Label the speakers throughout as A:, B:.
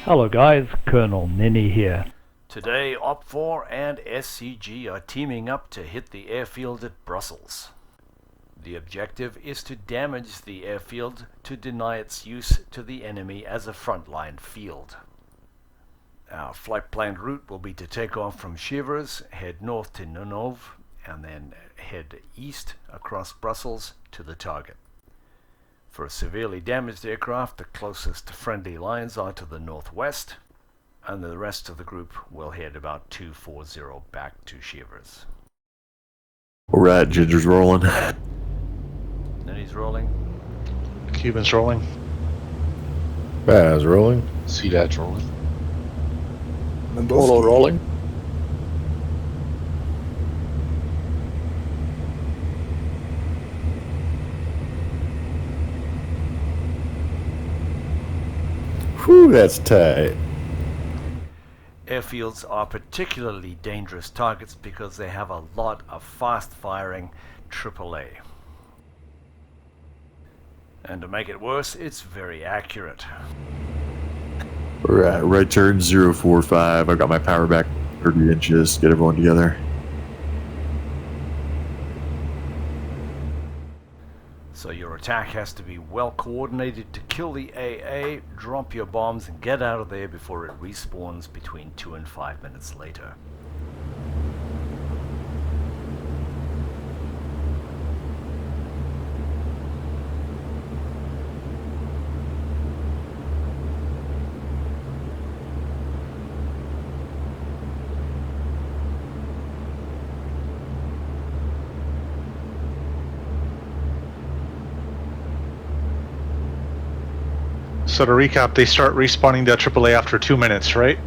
A: Hello guys, Col Ninny here.
B: Today, OPFR and SCG are teaming up to hit the airfield at Brussels. The objective is to damage the airfield to deny its use to the enemy as a frontline field. Our flight planned route will be to take off from Chivers, head north to Ninove, and then head east across Brussels to the target. For a severely damaged aircraft, the closest friendly lines are to the northwest, and the rest of the group will head about 240 back to Chivers.
C: Alright, Ginger's rolling.
B: Ninny's rolling.
D: Cuban's rolling.
E: Baz rolling.
D: C-Dad's rolling.
F: Polo rolling.
E: Whew, that's tight.
B: Airfields are particularly dangerous targets because they have a lot of fast-firing AAA. And to make it worse, it's very accurate.
C: Alright, right turn 045. I got my power back 30 inches. Get everyone together.
B: So your attack has to be well coordinated to kill the AA, drop your bombs and get out of there before it respawns between 2 and 5 minutes later.
D: So to recap, they start respawning the AAA after 2 minutes, right?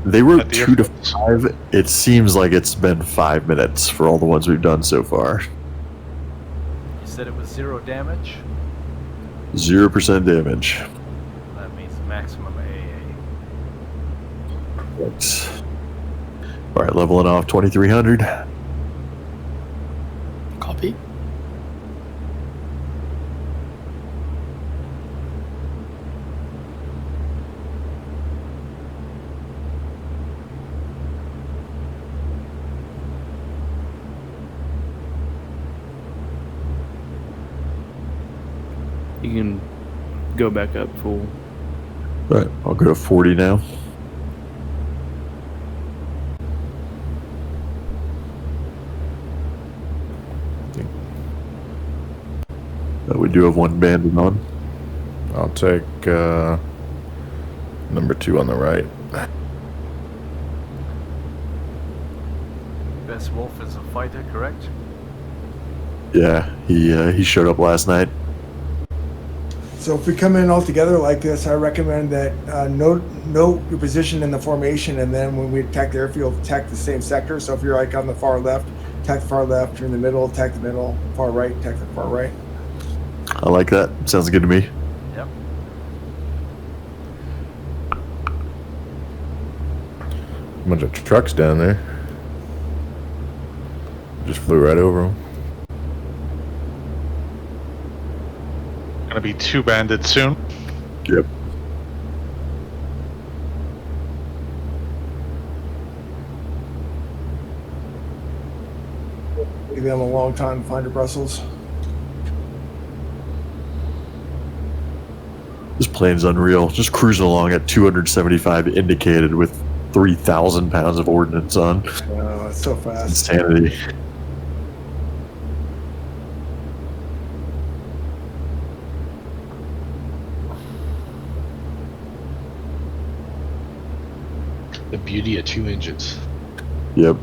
C: They were
D: At the
C: 2 to
D: airfields.
C: 5. It seems like it's been 5 minutes for all the ones we've done so far.
B: You said it was 0 damage?
C: 0% damage.
B: That means maximum AA.
C: Thanks. Alright, leveling off 2300.
F: Copy.
G: You can go back up full.
C: Right, I'll go to 40 now. We do have one bandit on.
E: I'll take number 2 on the right.
B: Best Wolf is a fighter, correct?
C: Yeah, he showed up last night.
H: So if we come in all together like this, I recommend that note your position in the formation, and then when we attack the airfield, attack the same sector. So if you're like on the far left, attack the far left. If you're in the middle, attack the middle. Far right, attack the far right.
C: I like that. Sounds good to me.
B: Yep.
E: A bunch of trucks down there. Just flew right over them.
D: Gonna be 2 bandits soon.
C: Yep.
H: Give them a long time to find to Brussels.
C: This plane's unreal. Just cruising along at 275 indicated with 3,000 pounds of ordnance on.
H: It's so fast.
C: Insanity.
D: The beauty of 2 engines.
C: Yep.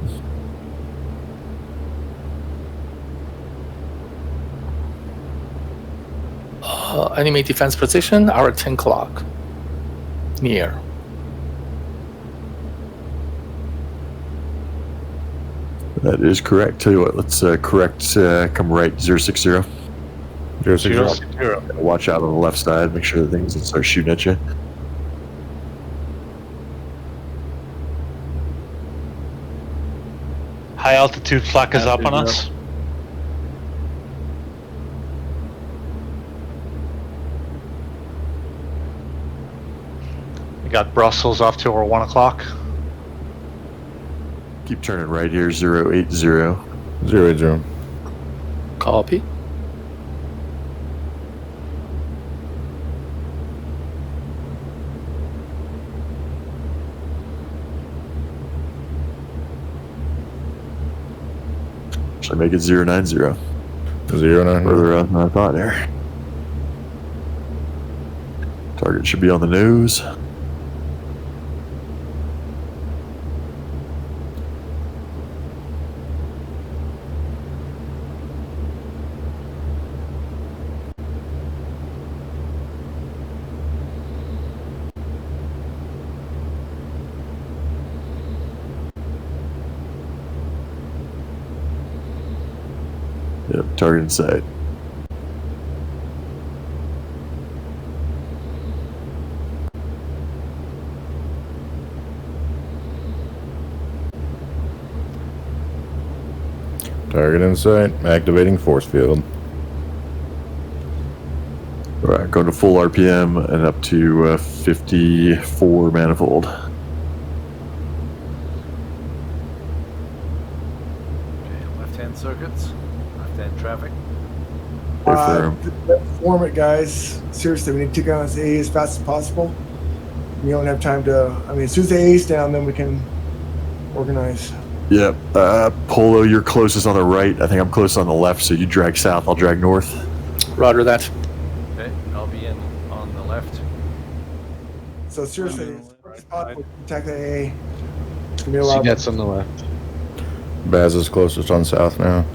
F: Enemy defense position, our 10 o'clock. Near.
C: That is correct. Tell you what, let's correct, come right, 060.
E: 060.
C: Watch out on the left side, make sure the things that start shooting at you.
D: High altitude flak is up on us. Got Brussels off to our 1 o'clock.
C: Keep turning right here, 080.
E: 080.
F: Copy.
C: Should I make it 090?
E: 090.
C: Further up than I thought there. Target should be on the nose. Yep, target in sight.
E: Target in sight. Activating force field.
C: Alright, going to full RPM and up to 54 manifold.
B: Okay, left-hand circuits, left-hand traffic.
H: Form it, guys. Seriously, we need to get on this A as fast as possible. We don't have time to. I mean, as soon as the A is down, then we can organize.
C: Yep. Polo, you're closest on the right. I think I'm closest on the left, so you drag south, I'll drag north.
F: Roger that.
B: Okay, I'll be in on the left.
H: So seriously, as fast as possible, attack the A. It's gonna be a lot.
D: CNET's on the left.
E: Baz is closest on south now.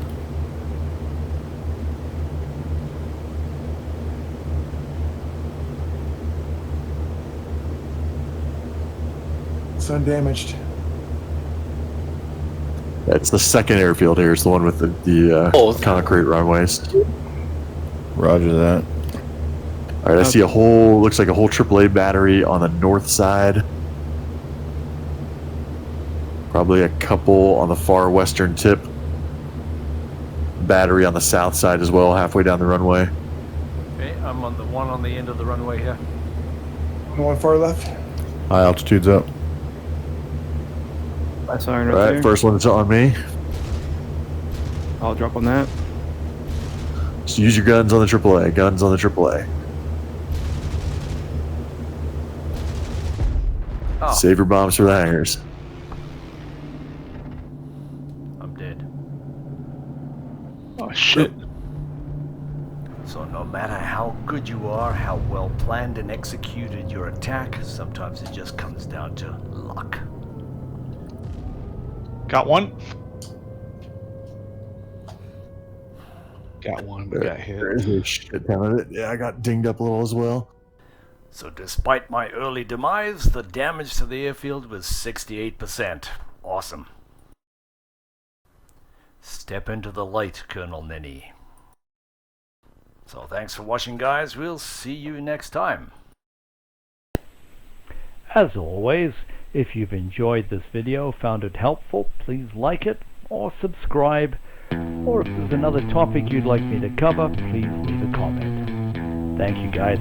H: It's undamaged.
C: It's the second airfield here. It's the one with the concrete runways.
E: Roger that.
C: All right, I see a whole, looks like a whole AAA battery on the north side. Probably a couple on the far western tip. Battery on the south side as well, halfway down the runway.
B: Okay, I'm on the one on the end of the runway here.
H: The one far left.
E: High altitude's up.
G: Siren
C: All
G: right
C: right,
G: there.
C: first one that's on me.
G: I'll drop on that.
C: Just use your guns on the AAA. Guns on the AAA.
B: Oh,
C: Save your bombs for the hangars.
B: I'm dead.
D: Oh, shit.
B: So no matter how good you are, how well planned and executed your attack, sometimes it just comes down to luck.
D: Got one. Got one, but got hit.
C: There's a shit ton of it. Yeah, I got dinged up a little as well.
B: So despite my early demise, the damage to the airfield was 68%. Awesome. Step into the light, Colonel Ninny. So thanks for watching, guys. We'll see you next time.
A: As always, if you've enjoyed this video, found it helpful, please like it or subscribe. Or if there's another topic you'd like me to cover, please leave a comment. Thank you, guys.